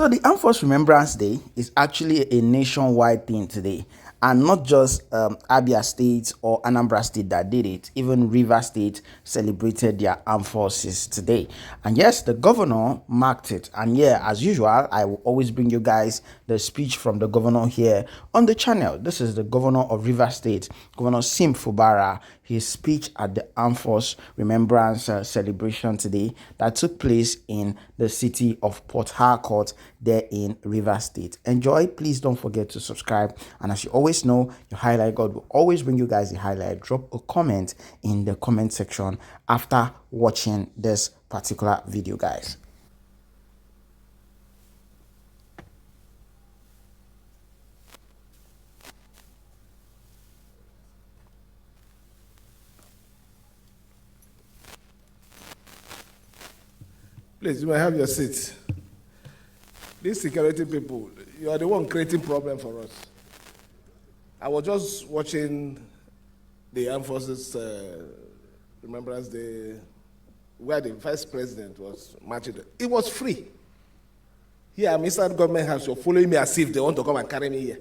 So the Armed Force Remembrance Day is actually a nationwide thing today, and not just Abia State or Anambra State that did it. Even River State celebrated their armed forces today. And yes, the governor marked it. And yeah, as usual, I will always bring you guys the speech from the governor here on the channel. This is the governor of River State, Governor Sim Fubara, his speech at the Armed Force Remembrance celebration today that took place in the city of Port Harcourt there in River State. Enjoy. Please don't forget to subscribe. And as you always know, your highlight God will always bring you guys the highlight. Drop a comment in the comment section after watching this particular video, guys. Please, you may have your seat. These security people, you are the one creating problem for us. I was just watching the Armed Forces Remembrance Day, where the Vice President was marching. It was free. Here, I'm inside government house, you're following me as if they want to come and carry me here.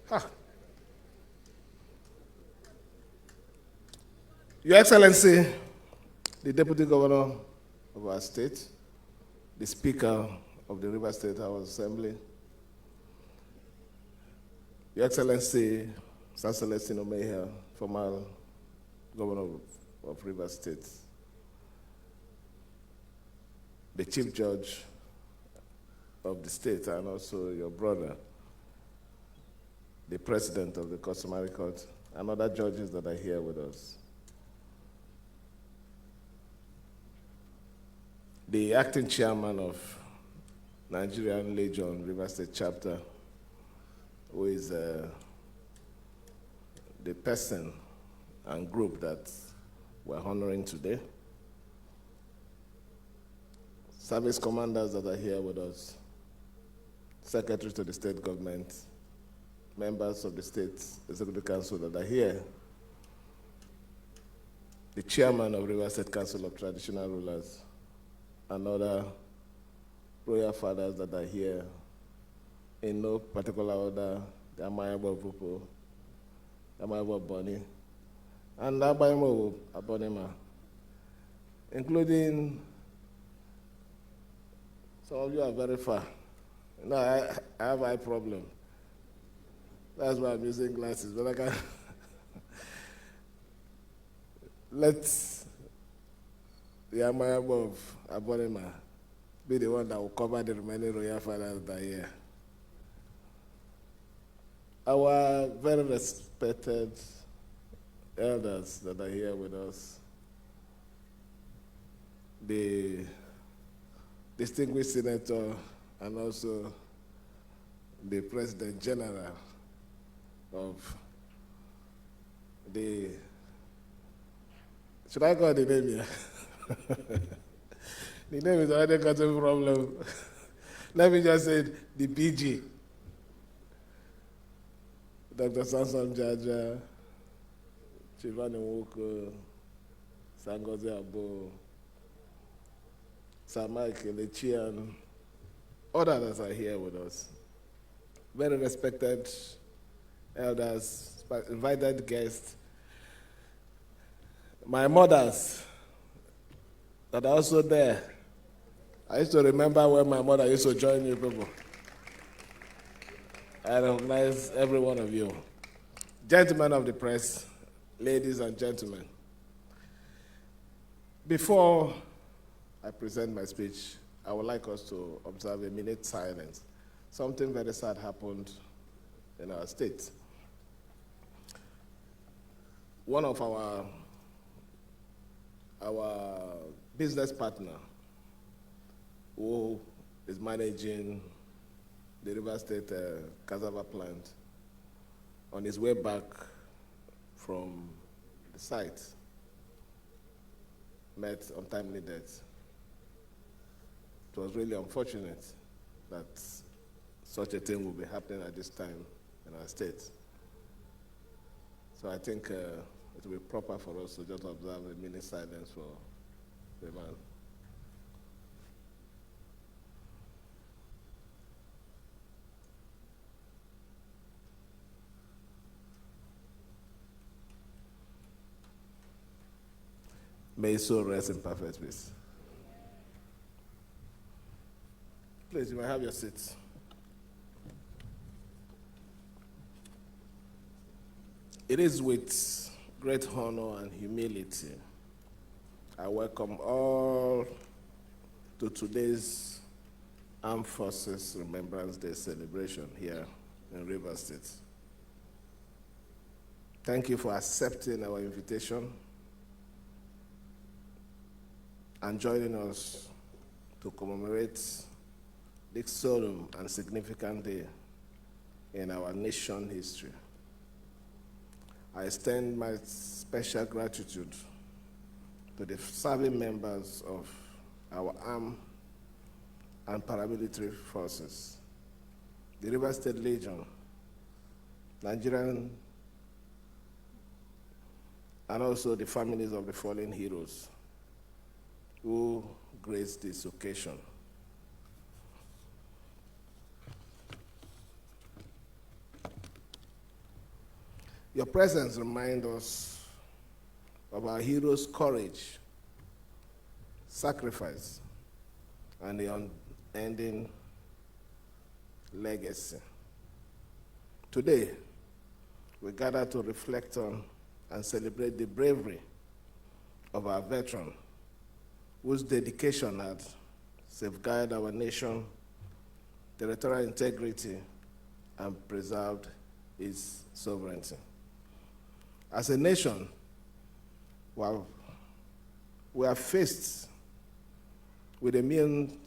Huh. Your Excellency, the Deputy Governor of our state, the Speaker of the River State House Assembly, Your Excellency, Sir Celestino Meher, former Governor of River State, the Chief Judge of the state, and also your brother, the President of the Customary Court, and other judges that are here with us. The acting chairman of Nigerian Legion River State Chapter, who is the person and group that we're honoring today. Service commanders that are here with us, secretaries to the state government, members of the state executive council that are here, the chairman of River State Council of Traditional Rulers, and other royal fathers that are here in no particular order, the Amayabo Pupo, the Amayabo Boni, and the Abayamo Abonema, including some of you are very far. No, I have eye problem. That's why I'm using glasses, but I can let the Amayabo of Abonema be the one that will cover the remaining royal fathers that are here. Our very respected elders that are here with us, the distinguished senator and also the President General of the, should I call the name here? The name is already got a problem. Let me just say the PG. Dr. Samson Jaja, Chivani Woko, Sangoze Abo, Sir Mike Lechian, others are here with us. Very respected elders, invited guests, my mothers that are also there. I used to remember when my mother used to join you people. I recognize every one of you. Gentlemen of the press, ladies and gentlemen, before I present my speech, I would like us to observe a minute silence. Something very sad happened in our state. One of our business partner, who is managing the River State cassava plant, on his way back from the site, met untimely death. It was really unfortunate that such a thing will be happening at this time in our state. So I think it will be proper for us to just observe a minute silence for the man. May his soul rest in perfect peace. Please, you may have your seats. It is with great honor and humility I welcome all to today's Armed Forces Remembrance Day celebration here in Rivers State. Thank you for accepting our invitation and joining us to commemorate this solemn and significant day in our nation history. I extend my special gratitude to the serving members of our armed and paramilitary forces, the Rivers State Legion, Nigerian, and also the families of the fallen heroes who graced this occasion. Your presence reminds us of our heroes' courage, sacrifice, and the unending legacy. Today, we gather to reflect on and celebrate the bravery of our veterans, whose dedication had safeguarded our nation, territorial integrity, and preserved its sovereignty. As a nation, we are faced with immune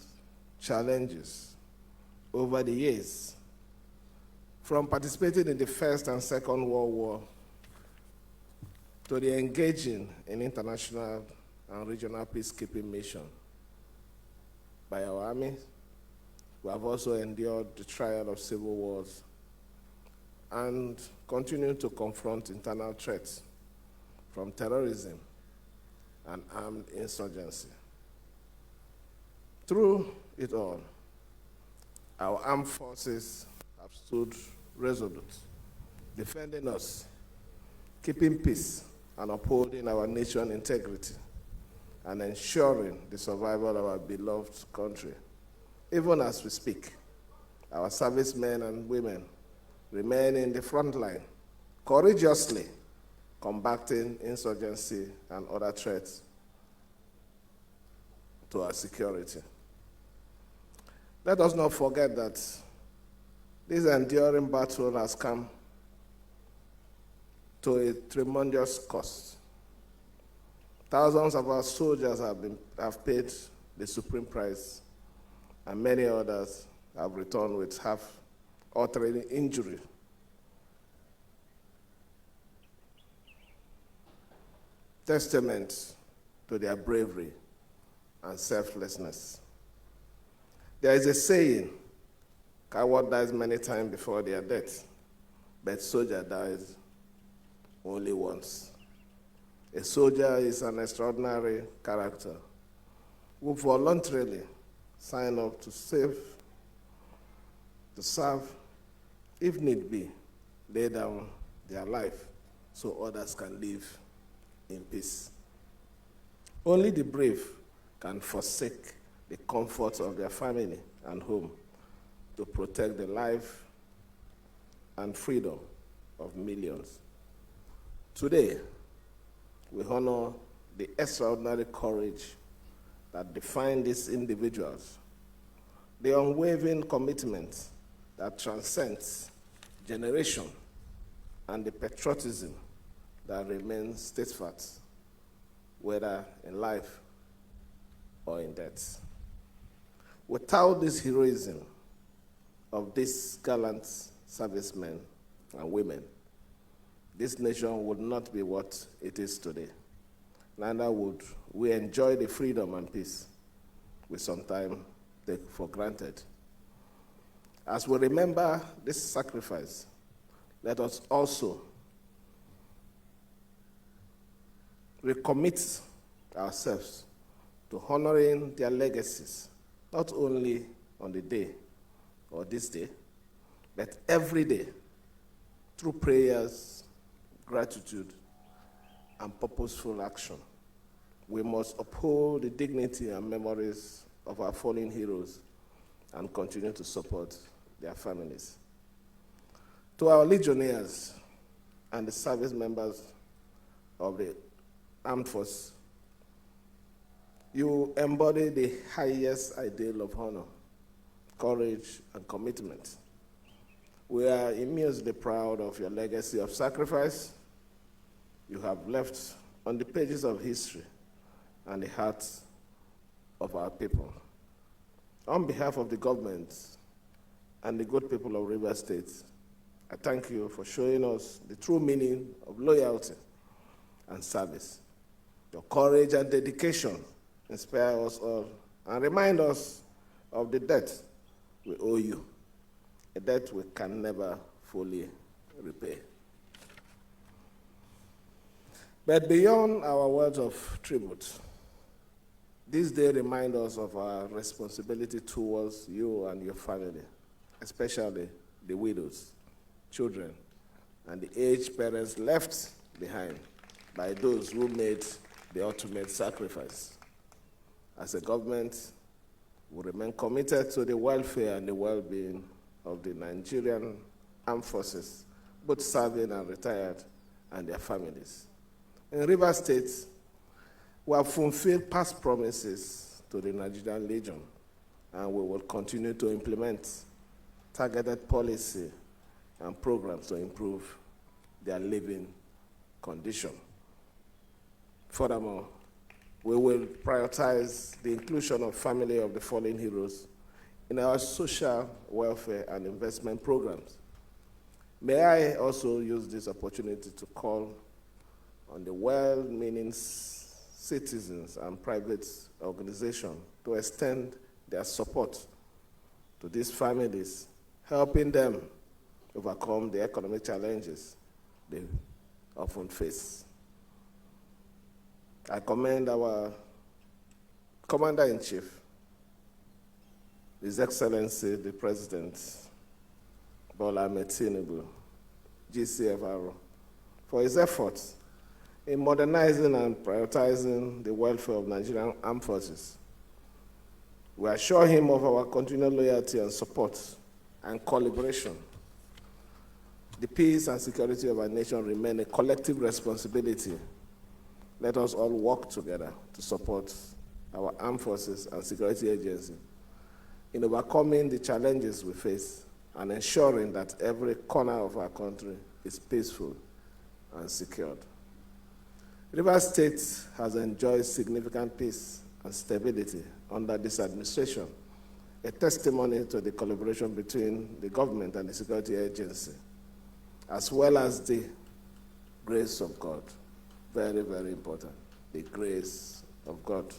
challenges over the years, from participating in the First and Second World War to the engaging in international and regional peacekeeping missions by our army. We have also endured the trial of civil wars and continue to confront internal threats from terrorism and armed insurgency. Through it all, our armed forces have stood resolute, defending us, keeping peace, and upholding our nation's integrity, and ensuring the survival of our beloved country. Even as we speak, our servicemen and women remain in the front line, courageously combating insurgency and other threats to our security. Let us not forget that this enduring battle has come to a tremendous cost. Thousands of our soldiers have paid the supreme price, and many others have returned with life-altering injury. Testament to their bravery and selflessness. There is a saying, coward dies many times before their death, but soldier dies only once. A soldier is an extraordinary character who voluntarily signed up to serve, if need be, lay down their life so others can live in peace. Only the brave can forsake the comforts of their family and home to protect the life and freedom of millions. Today, we honor the extraordinary courage that define these individuals, the unwavering commitment that transcends generation, and the patriotism that remains steadfast, whether in life or in death. Without this heroism of these gallant servicemen and women, this nation would not be what it is today. Neither would we enjoy the freedom and peace we sometimes take for granted. As we remember this sacrifice, let us also recommit ourselves to honoring their legacies, not only on the day or this day, but every day through prayers, gratitude, and purposeful action. we must uphold the dignity and memories of our fallen heroes and continue to support their families. To our legionnaires and the service members of the armed force, you embody the highest ideal of honor, courage, and commitment. We are immensely proud of your legacy of sacrifice you have left on the pages of history and the hearts of our people. On behalf of the government and the good people of Rivers State, I thank you for showing us the true meaning of loyalty and service. Your courage and dedication inspire us all and remind us of the debt we owe you, a debt we can never fully repay. But beyond our words of tribute, this day reminds us of our responsibility towards you and your family, especially the widows, children, and the aged parents left behind by those who made the ultimate sacrifice. As a government, we remain committed to the welfare and the well-being of the Nigerian armed forces, both serving and retired, and their families. In Rivers State, we have fulfilled past promises to the Nigerian Legion, and we will continue to implement targeted policy and programs to improve their living condition. Furthermore, we will prioritize the inclusion of family of the fallen heroes in our social welfare and investment programs. May I also use this opportunity to call on the well-meaning citizens and private organizations to extend their support to these families, helping them overcome the economic challenges they often face. I commend our Commander-in-Chief, His Excellency the President, Bola Ahmed Tinubu, GCFR, for his efforts in modernizing and prioritizing the welfare of Nigerian armed forces. We assure him of our continued loyalty and support and collaboration. The peace and security of our nation remain a collective responsibility. Let us all work together to support our armed forces and security agencies in overcoming the challenges we face and ensuring that every corner of our country is peaceful and secured. Rivers State has enjoyed significant peace and stability under this administration, a testimony to the collaboration between the government and the security agency, as well as the grace of God. Very, very important, the grace of God.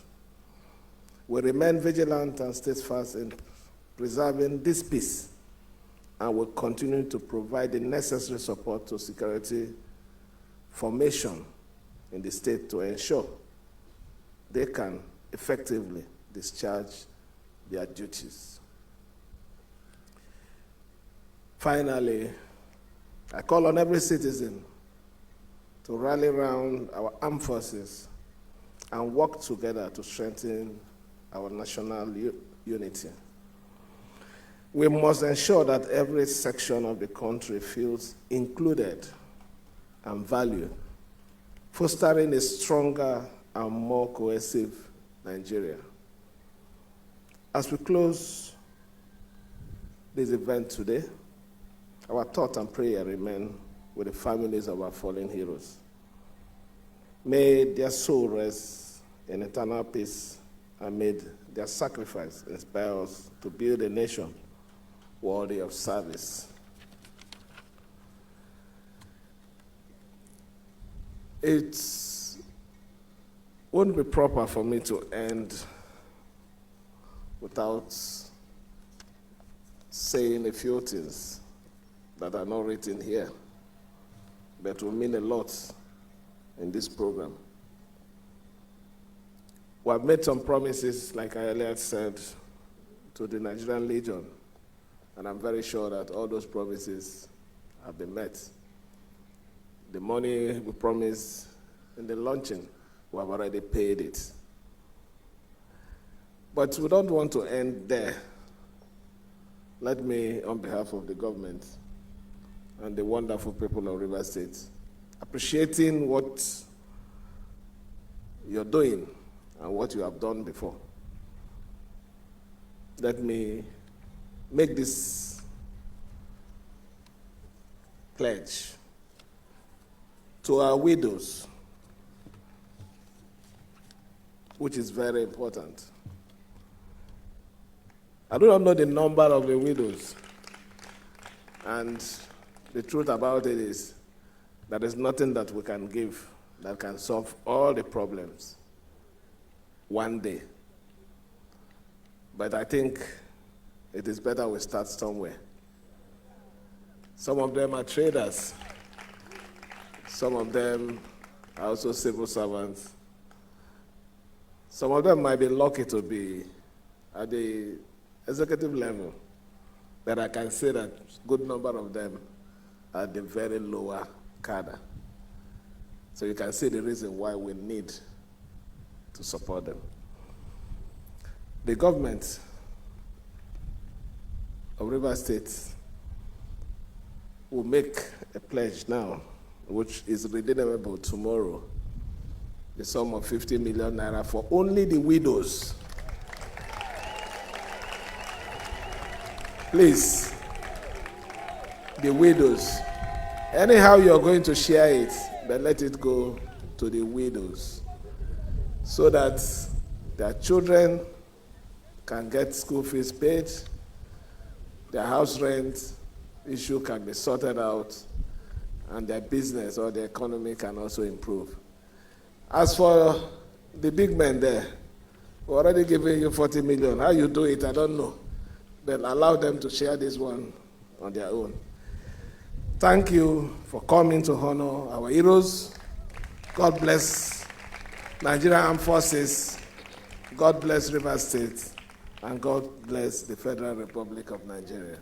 We remain vigilant and steadfast in preserving this peace and will continue to provide the necessary support to security formation in the state to ensure they can effectively discharge their duties. Finally, I call on every citizen to rally around our armed forces and work together to strengthen our national unity. We must ensure that every section of the country feels included and valued, fostering a stronger and more cohesive Nigeria. As we close this event today, our thought and prayer remain with the families of our fallen heroes. May their soul rest in eternal peace, and may their sacrifice inspire us to build a nation worthy of service. It wouldn't be proper for me to end without saying a few things that are not written here, but will mean a lot in this program. We have made some promises, like I earlier said, to the Nigerian Legion, and I'm very sure that all those promises have been met. The money we promised in the launching who have already paid it. But we don't want to end there. Let me, on behalf of the government and the wonderful people of Rivers State, appreciating what you're doing and what you have done before, let me make this pledge to our widows, which is very important. I do not know the number of the widows, and the truth about it is there is nothing that we can give that can solve all the problems one day. But I think it is better we start somewhere. Some of them are traders. Some of them are also civil servants. Some of them might be lucky to be at the executive level, but I can say that a good number of them are at the very lower cadre. So you can see the reason why we need to support them. The government of Rivers State will make a pledge now, which is redeemable tomorrow, the sum of 50 million naira for only the widows. Please, the widows. Anyhow you're going to share it, but let it go to the widows so that their children can get school fees paid, their house rent issue can be sorted out, and their business or the economy can also improve. As for the big men there, we're already giving you 40 million. How you do it, I don't know. But allow them to share this one on their own. Thank you for coming to honor our heroes. God bless Nigerian Armed Forces. God bless Rivers State. And God bless the Federal Republic of Nigeria.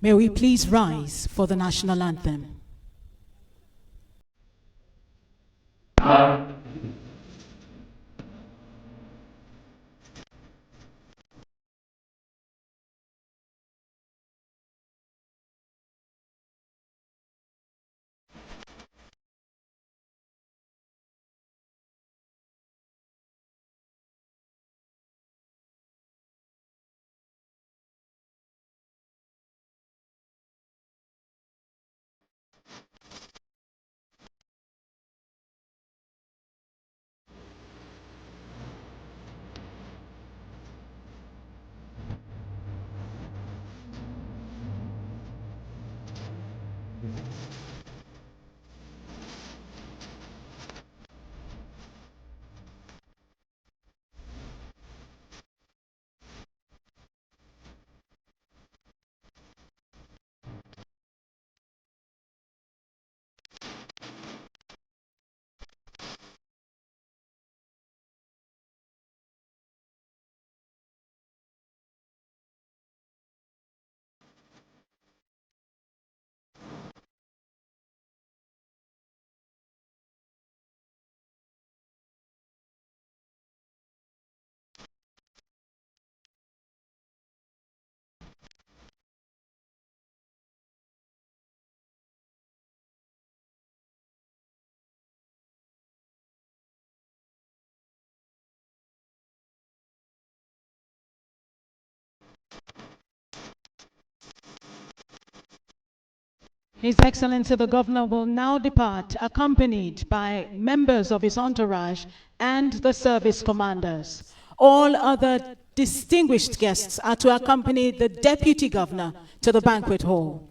May we please rise for the national anthem. His Excellency the Governor will now depart, accompanied by members of his entourage and the service commanders. All other distinguished guests are to accompany the Deputy Governor to the banquet hall.